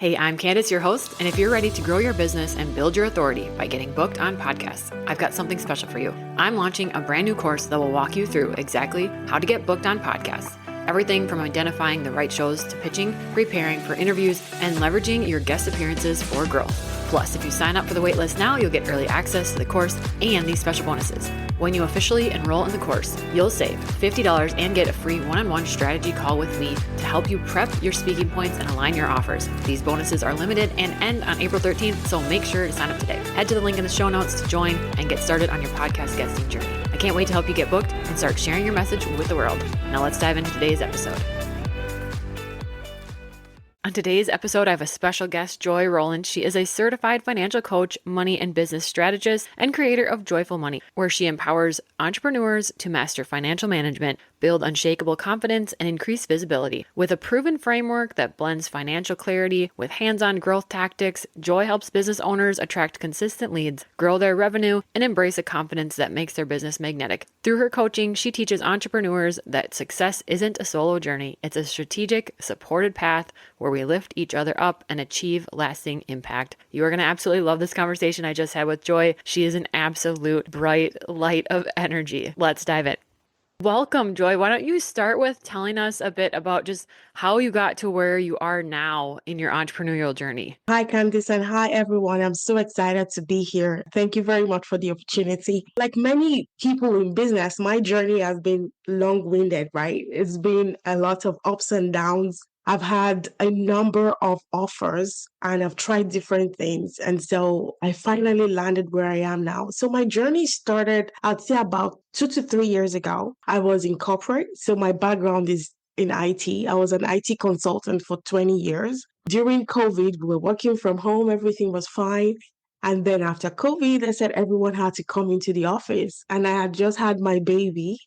Hey, I'm Candace, your host, and if you're ready to grow your business and build your authority by getting booked on podcasts, I've got something special for you. I'm launching a brand new course that will walk you through exactly how to get booked on podcasts. Everything from identifying the right shows to pitching, preparing for interviews, and leveraging your guest appearances for growth. Plus, if you sign up for the waitlist now, you'll get early access to the course and these special bonuses. When you officially enroll in the course, you'll save $50 and get a free one-on-one strategy call with me to help you prep your speaking points and align your offers. These bonuses are limited and end on April 13th, so make sure to sign up today. Head to the link in the show notes to join and get started on your podcast guesting journey. I can't wait to help you get booked and start sharing your message with the world. Now let's dive into today's episode. On today's episode, I have a special guest, Joy Rowland. She is a certified financial coach, money and business strategist, and creator of Joyful Money, where she empowers entrepreneurs to master financial management, build unshakable confidence, and increase visibility. With a proven framework that blends financial clarity with hands-on growth tactics, Joy helps business owners attract consistent leads, grow their revenue, and embrace a confidence that makes their business magnetic. Through her coaching, she teaches entrepreneurs that success isn't a solo journey. It's a strategic, supported path where we lift each other up and achieve lasting impact. You are going to absolutely love this conversation I just had with Joy. She is an absolute bright light of energy. Let's dive in. Welcome, Joy. Why don't you start with telling us a bit about just how you got to where you are now in your entrepreneurial journey? Hi, Candice, and hi, everyone. I'm so excited to be here. Thank you very much for the opportunity. Like many people in business, my journey has been long-winded, right? It's been a lot of ups and downs. I've had a number of offers and I've tried different things. And so I finally landed where I am now. So my journey started, I'd say about 2 to 3 years ago. I was in corporate. So my background is in IT. I was an IT consultant for 20 years. During COVID, we were working from home. Everything was fine. And then after COVID, they said everyone had to come into the office. And I had just had my baby.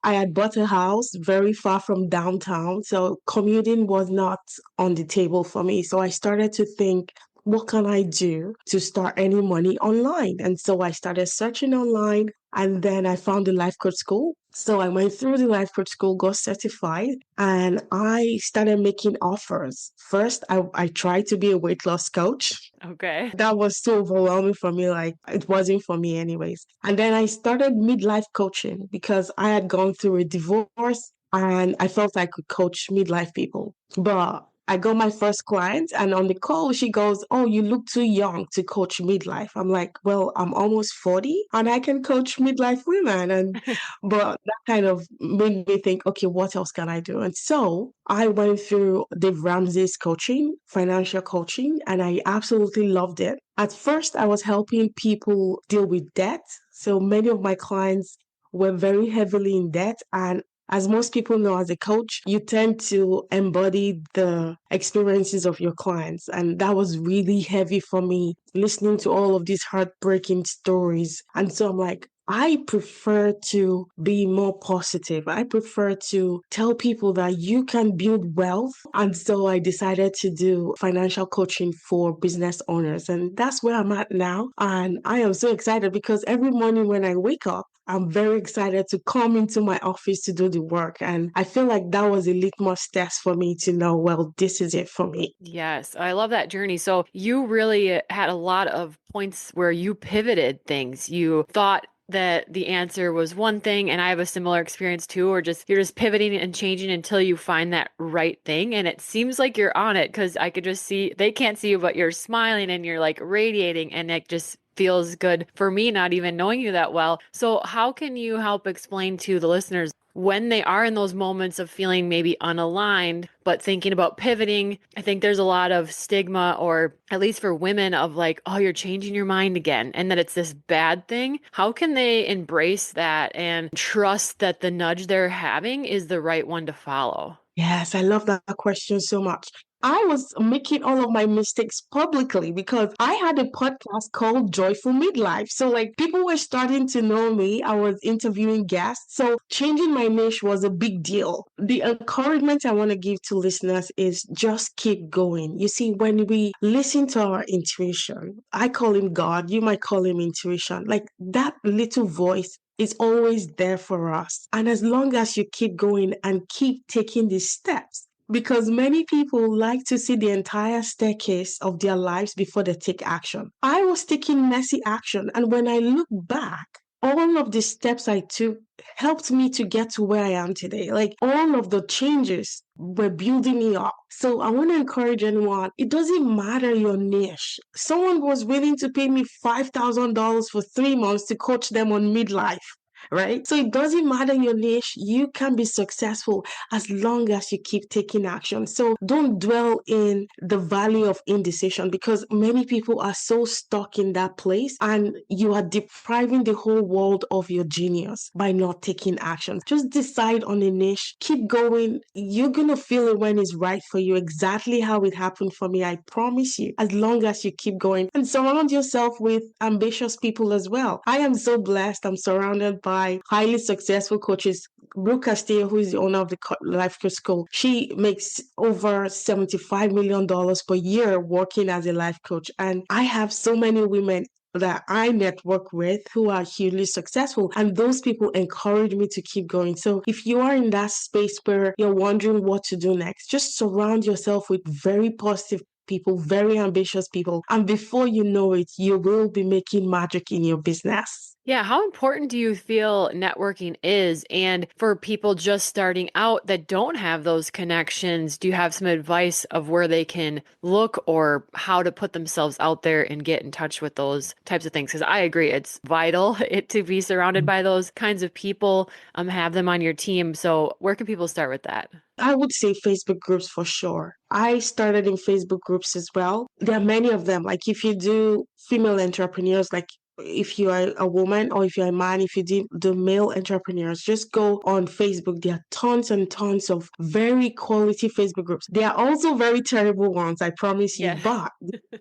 I had bought a house very far from downtown, so commuting was not on the table for me. So I started to think, what can I do to start earning money online? And so I started searching online, and then I found the life coach school. So I went through the life coach school, got certified, and I started making offers. First, I tried to be a weight loss coach. Okay. That was so overwhelming for me. Like, it wasn't for me anyways. And then I started midlife coaching because I had gone through a divorce and I felt I could coach midlife people. But I got my first client, and on the call, she goes, "Oh, you look too young to coach midlife." I'm like, "Well, I'm almost 40 and I can coach midlife women." And but that kind of made me think, okay, what else can I do? And so I went through Dave Ramsey's coaching, financial coaching, and I absolutely loved it. At first, I was helping people deal with debt. So many of my clients were very heavily in debt, and as most people know, as a coach, you tend to embody the experiences of your clients. And that was really heavy for me, listening to all of these heartbreaking stories. And so I'm like, I prefer to be more positive. I prefer to tell people that you can build wealth. And so I decided to do financial coaching for business owners. And that's where I'm at now. And I am so excited because every morning when I wake up, I'm very excited to come into my office to do the work. And I feel like that was a litmus test for me to know, well, this is it for me. Yes, I love that journey. So you really had a lot of points where you pivoted things. You thought that the answer was one thing, and I have a similar experience too, or just you're just pivoting and changing until you find that right thing. And it seems like you're on it because I could just see, they can't see you, but you're smiling and you're like radiating, and it just feels good for me, not even knowing you that well. So how can you help explain to the listeners when they are in those moments of feeling maybe unaligned, but thinking about pivoting? I think there's a lot of stigma, or at least for women, of like, oh, you're changing your mind again, and that it's this bad thing. How can they embrace that and trust that the nudge they're having is the right one to follow? Yes, I love that question so much. I was making all of my mistakes publicly because I had a podcast called Joyful Midlife. So, like, people were starting to know me. I was interviewing guests. So, changing my niche was a big deal. The encouragement I want to give to listeners is just keep going. You see, when we listen to our intuition, I call him God, you might call him intuition, like that little voice is always there for us. And as long as you keep going and keep taking these steps, because many people like to see the entire staircase of their lives before they take action. I was taking messy action, and when I look back, all of the steps I took helped me to get to where I am today. Like all of the changes were building me up. So I want to encourage anyone. It doesn't matter your niche. Someone was willing to pay me $5,000 for 3 months to coach them on midlife. Right? So it doesn't matter your niche, you can be successful as long as you keep taking action. So don't dwell in the valley of indecision because many people are so stuck in that place and you are depriving the whole world of your genius by not taking action. Just decide on a niche, keep going. You're going to feel it when it's right for you, exactly how it happened for me. I promise you, as long as you keep going and surround yourself with ambitious people as well. I am so blessed. I'm surrounded by highly successful coaches. Brooke Castillo, who is the owner of the Life Coach School, she makes over $75 million per year working as a life coach. And I have so many women that I network with who are hugely successful. And those people encourage me to keep going. So if you are in that space where you're wondering what to do next, just surround yourself with very positive people, very ambitious people. And before you know it, you will be making magic in your business. Yeah, how important do you feel networking is? And for people just starting out that don't have those connections, do you have some advice of where they can look or how to put themselves out there and get in touch with those types of things? Because I agree, it's vital to be surrounded by those kinds of people, have them on your team. So where can people start with that? I would say Facebook groups for sure. I started in Facebook groups as well. There are many of them. Like if you do female entrepreneurs, like if you are a woman or if you're a man, if you do the male entrepreneurs, just go on Facebook. There are tons and tons of very quality Facebook groups. There are also very terrible ones, I promise you, Yeah. but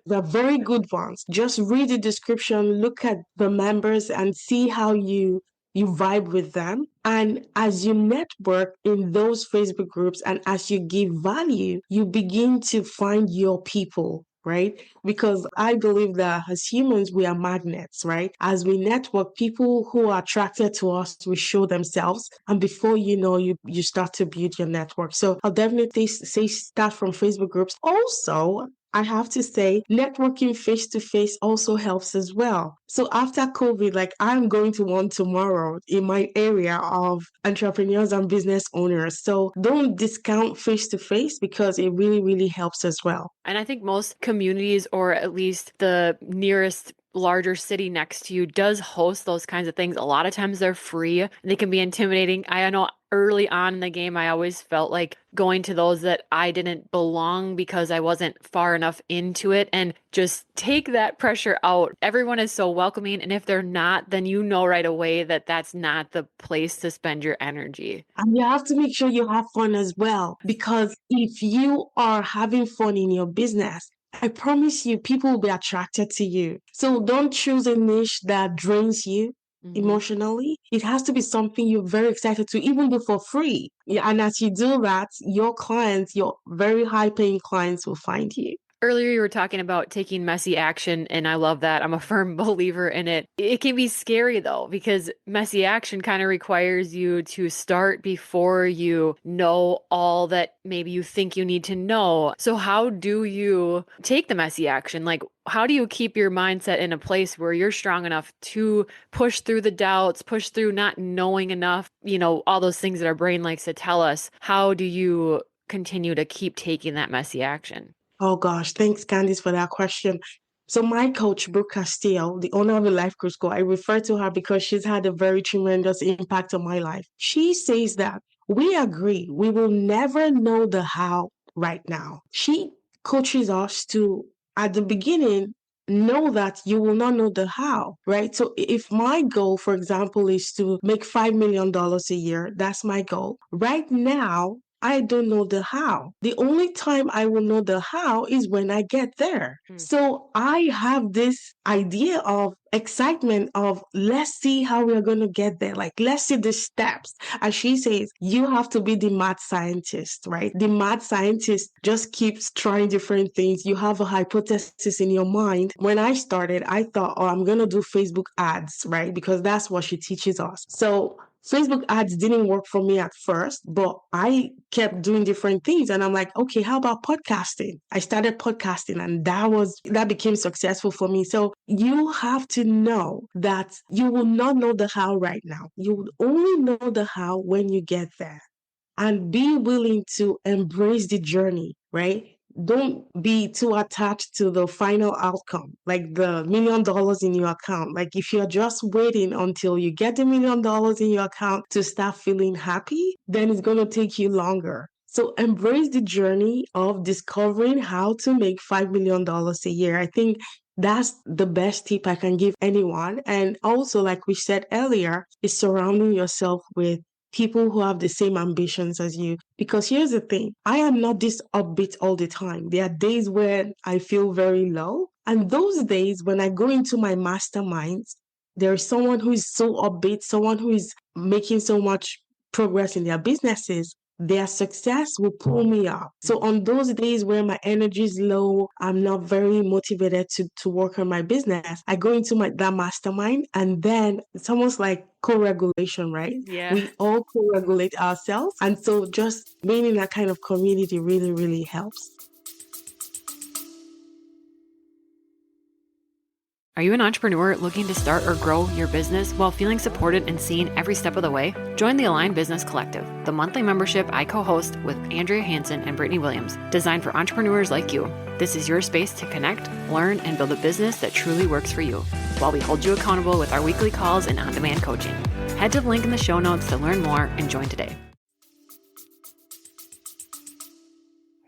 they're very good ones. Just read the description, look at the members and see how you vibe with them. And as you network in those Facebook groups and as you give value, you begin to find your people, right? Because I believe that as humans, we are magnets, right? As we network, people who are attracted to us will show themselves. And before you know, you start to build your network. So I'll definitely say start from Facebook groups. Also, I have to say, networking face to face also helps as well. So after COVID, like I'm going to one tomorrow in my area of entrepreneurs and business owners. So don't discount face to face because it really, really helps as well. And I think most communities, or at least the nearest larger city next to you, does host those kinds of things. A lot of times they're free. They can be intimidating. I know early on in the game, I always felt like going to those that I didn't belong because I wasn't far enough into it, and just take that pressure out. Everyone is so welcoming. And if they're not, then you know right away that that's not the place to spend your energy. And you have to make sure you have fun as well. Because if you are having fun in your business, I promise you, people will be attracted to you. So don't choose a niche that drains you Mhm. emotionally. It has to be something you're very excited to even do for free. Yeah, and as you do that, your clients, your very high paying clients will find you. Earlier, you were talking about taking messy action, and I love that. I'm a firm believer in it. It can be scary though, because messy action kind of requires you to start before you know all that maybe you think you need to know. So, how do you take the messy action? Like, how do you keep your mindset in a place where you're strong enough to push through the doubts, push through not knowing enough, all those things that our brain likes to tell us? How do you continue to keep taking that messy action? Oh gosh, thanks, Candice, for that question. So my coach, Brooke Castillo, the owner of the Life Coach School, I refer to her because she's had a very tremendous impact on my life. She says that we agree we will never know the how right now. She coaches us to, at the beginning, know that you will not know the how, right? So if my goal, for example, is to make $5 million a year, that's my goal. Right now, I don't know the how. The only time I will know the how is when I get there. Hmm. So I have this idea of excitement of let's see how we're going to get there. Like, let's see the steps. As she says, you have to be the mad scientist, right? The mad scientist just keeps trying different things. You have a hypothesis in your mind. When I started, I thought, oh, I'm going to do Facebook ads, right? Because that's what she teaches us. So Facebook ads didn't work for me at first, but I kept doing different things. And I'm like, okay, how about podcasting? I started podcasting and that became successful for me. So you have to know that you will not know the how right now. You will only know the how when you get there, and be willing to embrace the journey, right? Don't be too attached to the final outcome, like the $1 million in your account. Like if you're just waiting until you get the $1 million in your account to start feeling happy, then it's going to take you longer. So embrace the journey of discovering how to make $5 million a year. I think that's the best tip I can give anyone. And also, like we said earlier, is surrounding yourself with people who have the same ambitions as you. Because here's the thing, I am not this upbeat all the time. There are days where I feel very low. And those days, when I go into my masterminds, there is someone who is so upbeat, someone who is making so much progress in their businesses. Their success will pull me up. So on those days where my energy is low, I'm not very motivated to work on my business, I go into that mastermind, and then it's almost like co-regulation, right? Yeah. We all co-regulate ourselves. And so just being in that kind of community really, really helps. Are you an entrepreneur looking to start or grow your business while feeling supported and seen every step of the way? Join the Aligned Business Collective, the monthly membership I co-host with Andrea Hansen and Brittany Williams, designed for entrepreneurs like you. This is your space to connect, learn, and build a business that truly works for you, while we hold you accountable with our weekly calls and on-demand coaching. Head to the link in the show notes to learn more and join today.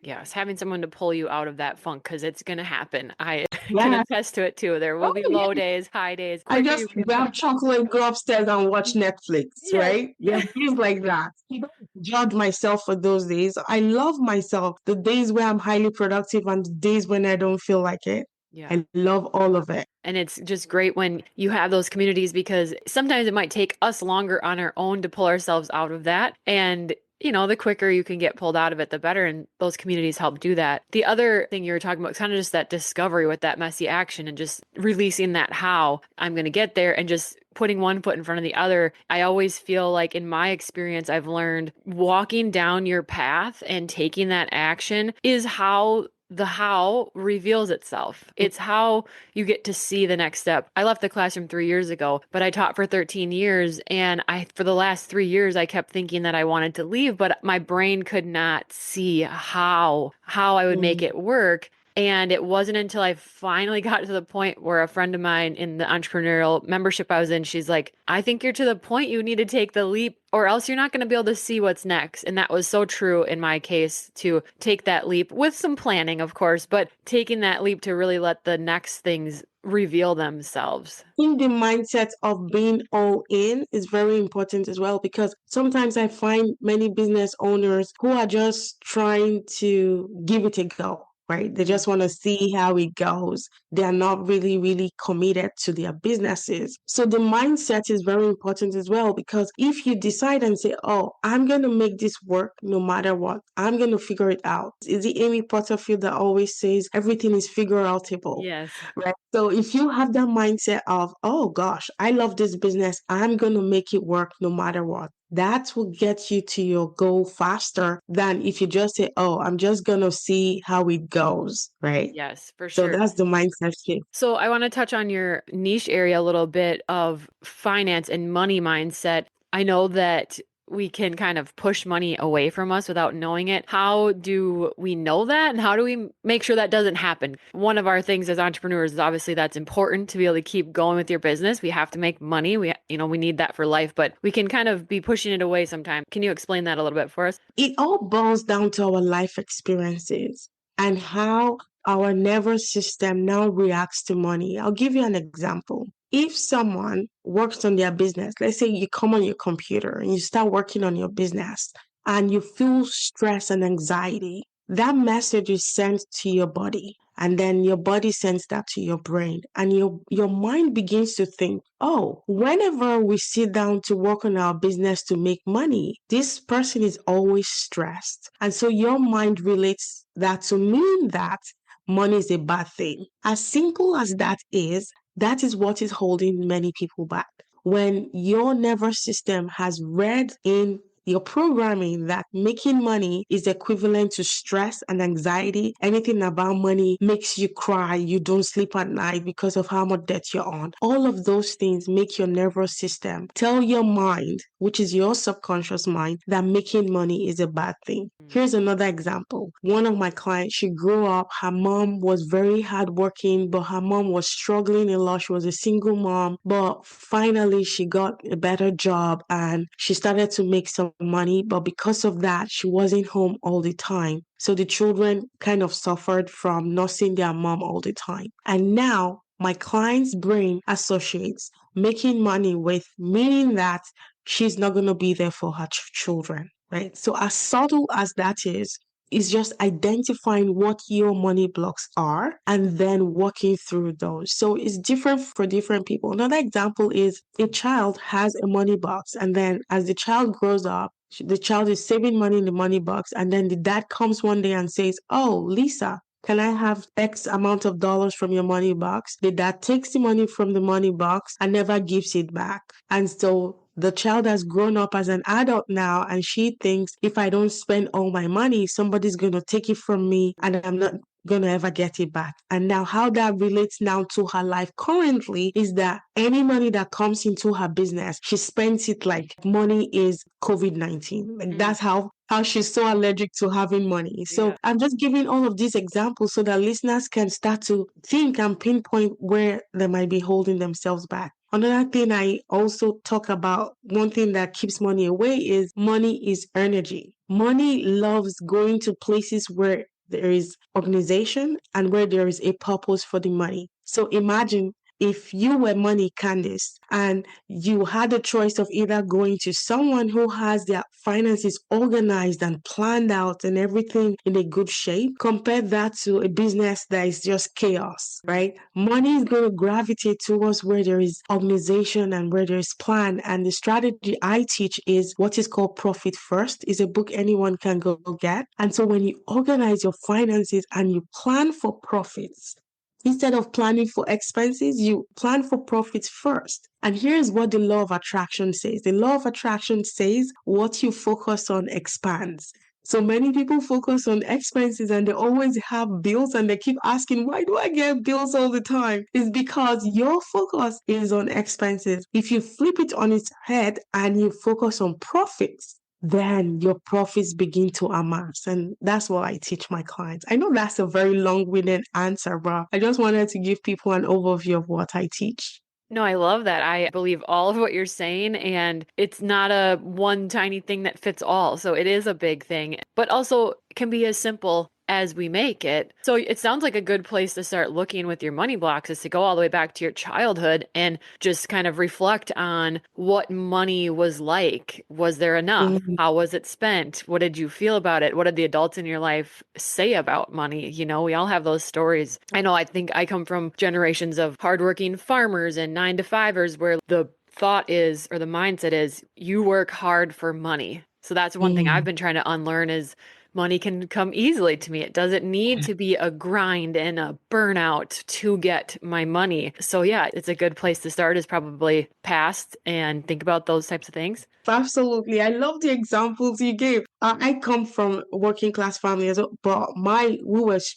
Yes, having someone to pull you out of that funk, because it's going to happen. I can attest to it too. There will be low days, high days. I just grab chocolate, go upstairs and watch Netflix, right? Yeah, things like that. I don't judge myself for those days. I love myself. The days where I'm highly productive and the days when I don't feel like it. Yeah. I love all of it. And it's just great when you have those communities, because sometimes it might take us longer on our own to pull ourselves out of that. And the quicker you can get pulled out of it, the better. And those communities help do that. The other thing you were talking about is kind of just that discovery with that messy action and just releasing that how I'm going to get there and just putting one foot in front of the other. I always feel like in my experience, I've learned walking down your path and taking that action is how the how reveals itself. It's how you get to see the next step. I left the classroom 3 years ago, but I taught for 13 years. And for the last 3 years, I kept thinking that I wanted to leave, but my brain could not see how I would make it work. And it wasn't until I finally got to the point where a friend of mine in the entrepreneurial membership I was in, she's like, I think you're to the point you need to take the leap or else you're not going to be able to see what's next. And that was so true in my case, to take that leap with some planning, of course, but taking that leap to really let the next things reveal themselves. I think the mindset of being all in is very important as well, because sometimes I find many business owners who are just trying to give it a go. Right? They just want to see how it goes. They are not really, really committed to their businesses. So the mindset is very important as well, because if you decide and say, oh, I'm going to make this work no matter what, I'm going to figure it out. Is it Amy Porterfield that always says everything is figure outable? Yes. Right. So if you have that mindset of, oh gosh, I love this business, I'm going to make it work no matter what, that will get you to your goal faster than if you just say, oh, I'm just going to see how it goes, right? Yes, for sure. So that's the mindset shift. So I want to touch on your niche area a little bit of finance and money mindset. I know that we can kind of push money away from us without knowing it. How do we know that? And how do we make sure that doesn't happen? One of our things as entrepreneurs is obviously that's important to be able to keep going with your business. We have to make money. We need that for life, but we can kind of be pushing it away sometimes. Can you explain that a little bit for us? It all boils down to our life experiences and how our nervous system now reacts to money. I'll give you an example. If someone works on their business, let's say you come on your computer and you start working on your business and you feel stress and anxiety, that message is sent to your body. And then your body sends that to your brain. And your mind begins to think, oh, whenever we sit down to work on our business to make money, this person is always stressed. And so your mind relates that to mean that money is a bad thing. As simple as that is what is holding many people back. when your nervous system has read in your programming that making money is equivalent to stress and anxiety. Anything about money makes you cry. You don't sleep at night because of how much debt you're on. All of those things make your nervous system tell your mind, which is your subconscious mind, that making money is a bad thing. Here's another example. One of my clients, she grew up, her mom was very hardworking, but her mom was struggling a lot. She was a single mom, but finally she got a better job and she started to make some money. But because of that, she wasn't home all the time. So the children kind of suffered from not seeing their mom all the time. And now my client's brain associates making money with meaning that she's not going to be there for her children, right? So as subtle as that is just identifying what your money blocks are and then working through those. So it's different for different people. Another example is a child has a money box, and then as the child grows up, the child is saving money in the money box, and then the dad comes one day and says, "Oh, Lisa, can I have X amount of dollars from your money box?" The dad takes the money from the money box and never gives it back. And so the child has grown up as an adult now, and she thinks, if I don't spend all my money, somebody's going to take it from me and I'm not going to ever get it back. And now how that relates now to her life currently is that any money that comes into her business, she spends it like money is COVID-19. Like that's how she's so allergic to having money. So Yeah. I'm just giving all of these examples so that listeners can start to think and pinpoint where they might be holding themselves back. Another thing I also talk about, one thing that keeps money away is money is energy. Money loves going to places where there is organization and where there is a purpose for the money. So imagine if you were money, Candice, and you had a choice of either going to someone who has their finances organized and planned out and everything in a good shape, compare that to a business that is just chaos, right? Money is going to gravitate towards where there is organization and where there is plan. And the strategy I teach is what is called Profit First. Is a book anyone can go get. And so when you organize your finances and you plan for profits, instead of planning for expenses, you plan for profits first. And here's what the law of attraction says. The law of attraction says what you focus on expands. So many people focus on expenses and they always have bills and they keep asking, why do I get bills all the time? It's because your focus is on expenses. If you flip it on its head and you focus on profits, then your profits begin to amass. And that's what I teach my clients. I know that's a very long-winded answer, but I just wanted to give people an overview of what I teach. No, I love that. I believe all of what you're saying, and it's not a one tiny thing that fits all. So it is a big thing, but also can be as simple as we make it. So it sounds like a good place to start looking with your money blocks is to go all the way back to your childhood and just kind of reflect on what money was like. Was there enough? Mhm. How was it spent? What did you feel about it? What did the adults in your life say about money? You know, we all have those stories. I know I think I come from generations of hardworking farmers and 9 to 5ers where the thought is, or the mindset is, you work hard for money. So that's one thing I've Mm. been trying to unlearn is money can come easily to me. It doesn't need to be a grind and a burnout to get my money. So yeah, it's a good place to start is probably past and think about those types of things. Absolutely. I love the examples you gave. I come from a working class family as well, but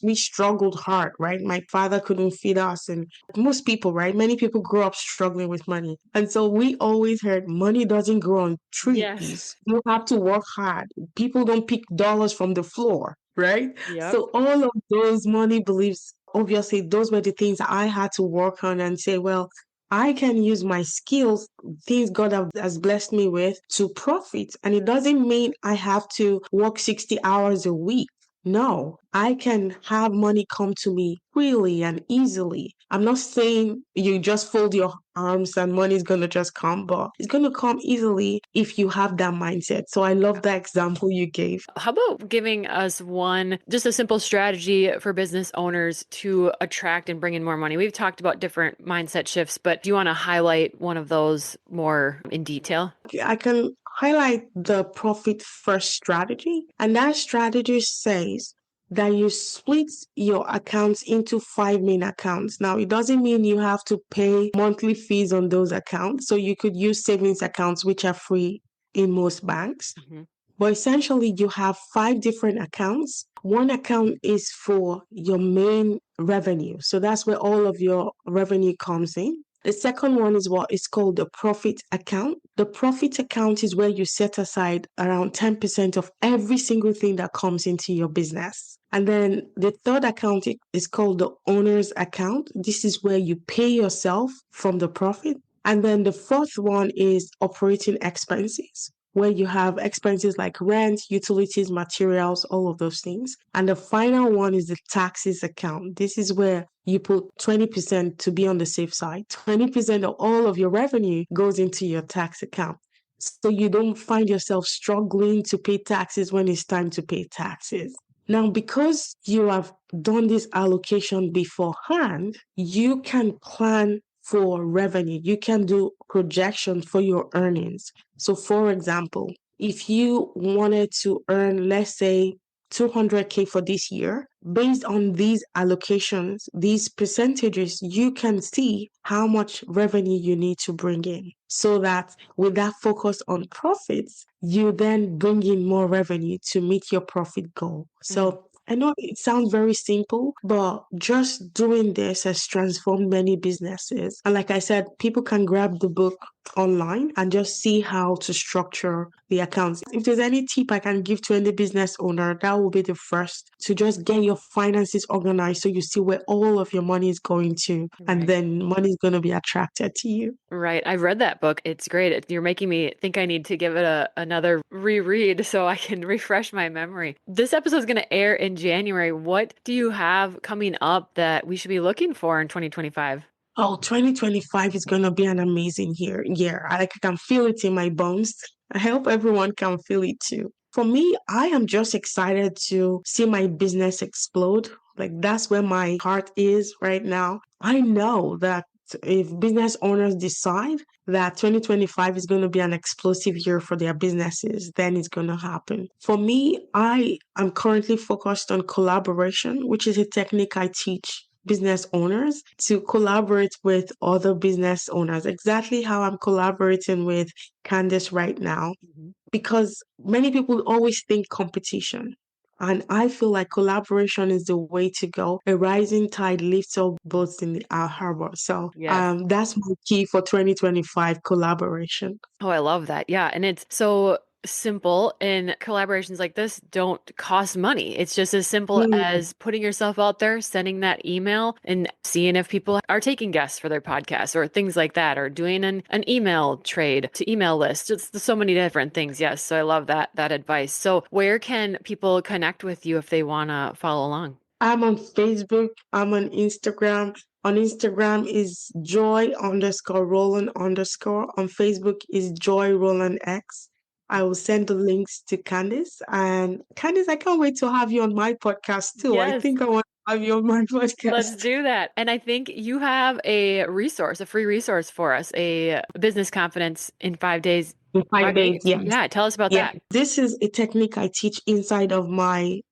we struggled hard, right? My father couldn't feed us, and most people, right? Many people grow up struggling with money. And so we always heard money doesn't grow on Yes. trees. You have to work hard. People don't pick dollars from the floor, right? Yep. So all of those money beliefs, obviously, those were the things I had to work on and say, well, I can use my skills, things has blessed me with, to profit. And it doesn't mean I have to work 60 hours a week. No, I can have money come to me freely and easily. I'm not saying you just fold your arms and money is going to just come, but it's going to come easily if you have that mindset. So I love that example you gave. How about giving us one, just a simple strategy for business owners to attract and bring in more money? We've talked about different mindset shifts, but do you want to highlight one of those more in detail? I can highlight the profit first strategy. And that strategy says that you split your accounts into 5 main accounts. Now, it doesn't mean you have to pay monthly fees on those accounts. So you could use savings accounts, which are free in most banks. Mm-hmm. But essentially, you have 5 different accounts. One account is for your main revenue. So that's where all of your revenue comes in. The second one is what is called the profit account. The profit account is where you set aside around 10% of every single thing that comes into your business. And then the third account is called the owner's account. This is where you pay yourself from the profit. And then the fourth one is operating expenses, where you have expenses like rent, utilities, materials, all of those things. And the final one is the taxes account. This is where you put 20% to be on the safe side. 20% of all of your revenue goes into your tax account. So you don't find yourself struggling to pay taxes when it's time to pay taxes. Now, because you have done this allocation beforehand, you can plan for revenue. You can do projections for your earnings. So, for example, if you wanted to earn, let's say, 200K for this year, based on these allocations, these percentages, you can see how much revenue you need to bring in. So that with that focus on profits, you then bring in more revenue to meet your profit goal. So I know it sounds very simple, but just doing this has transformed many businesses. And like I said, people can grab the book online and just see how to structure the accounts. If there's any tip I can give to any business owner, that will be the first, to just get your finances organized so you see where all of your money is going to, and Right. then money is going to be attracted to you. Right. I've read that book. It's great. You're making me think I need to give it another reread so I can refresh my memory. This episode is going to air in January. What do you have coming up that we should be looking for in 2025? Oh, 2025 is going to be an amazing year. I can feel it in my bones. I hope everyone can feel it too. For me, I am just excited to see my business explode. Like, that's where my heart is right now. I know that if business owners decide that 2025 is going to be an explosive year for their businesses, then it's going to happen. For me, I am currently focused on collaboration, which is a technique I teach business owners to collaborate with other business owners, exactly how I'm collaborating with Candice right now, Mhm. because many people always think competition. And I feel like collaboration is the way to go. A rising tide lifts all boats in our harbor. So Yes. that's my key for 2025, collaboration. Oh, I love that. Yeah. And it's so simple, and collaborations like this don't cost money. It's just as simple Mm, as putting yourself out there, sending that email, and seeing if people are taking guests for their podcast or things like that, or doing an email trade to email list. It's so many different things. Yes. So I love that advice. So where can people connect with you if they want to follow along? I'm on Facebook. I'm on Instagram. On Instagram is Joy underscore Roland underscore. On Facebook is Joy Roland X. I will send the links to Candice. And Candice, I can't wait to have you on my podcast too. I Yes. think I want to have you on my Let's podcast do that. And I think you have a resource, a free resource for us, a business confidence in 5 days. in 5 days. 5 days. Yes. Yeah, tell us about Yeah. that. This is a technique I teach inside of my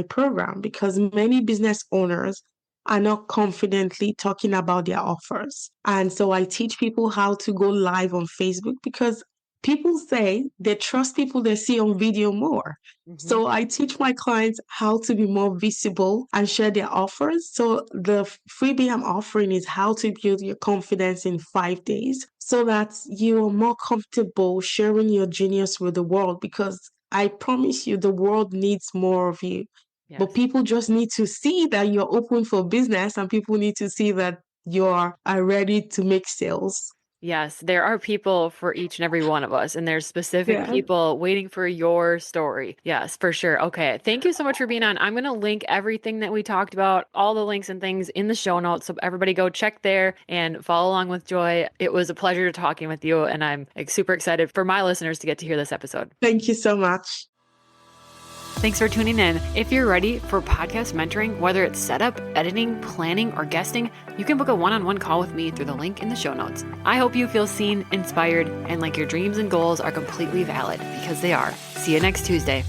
program, because many business owners are not confidently talking about their offers. And so I teach people how to go live on Facebook, because people say they trust people they see on video more. Hmm. So I teach my clients how to be more visible and share their offers. So the freebie I'm offering is how to build your confidence in 5 days, so that you are more comfortable sharing your genius with the world, because I promise you, the world needs more of you. But Yes. people just need to see that you're open for business, and people need to see that are ready to make sales. Yes, there are people for each and every one of us, and there's specific Yeah. people waiting for your story. Yes, for sure. Okay. Thank you so much for being on. I'm going to link everything that we talked about, all the links and things in the show notes. So everybody go check there and follow along with Joy. It was a pleasure talking with you, and I'm like, super excited for my listeners to get to hear this episode. Thank you so much. Thanks for tuning in. If you're ready for podcast mentoring, whether it's setup, editing, planning, or guesting, you can book a one-on-one call with me through the link in the show notes. I hope you feel seen, inspired, and like your dreams and goals are completely valid, because they are. See you next Tuesday.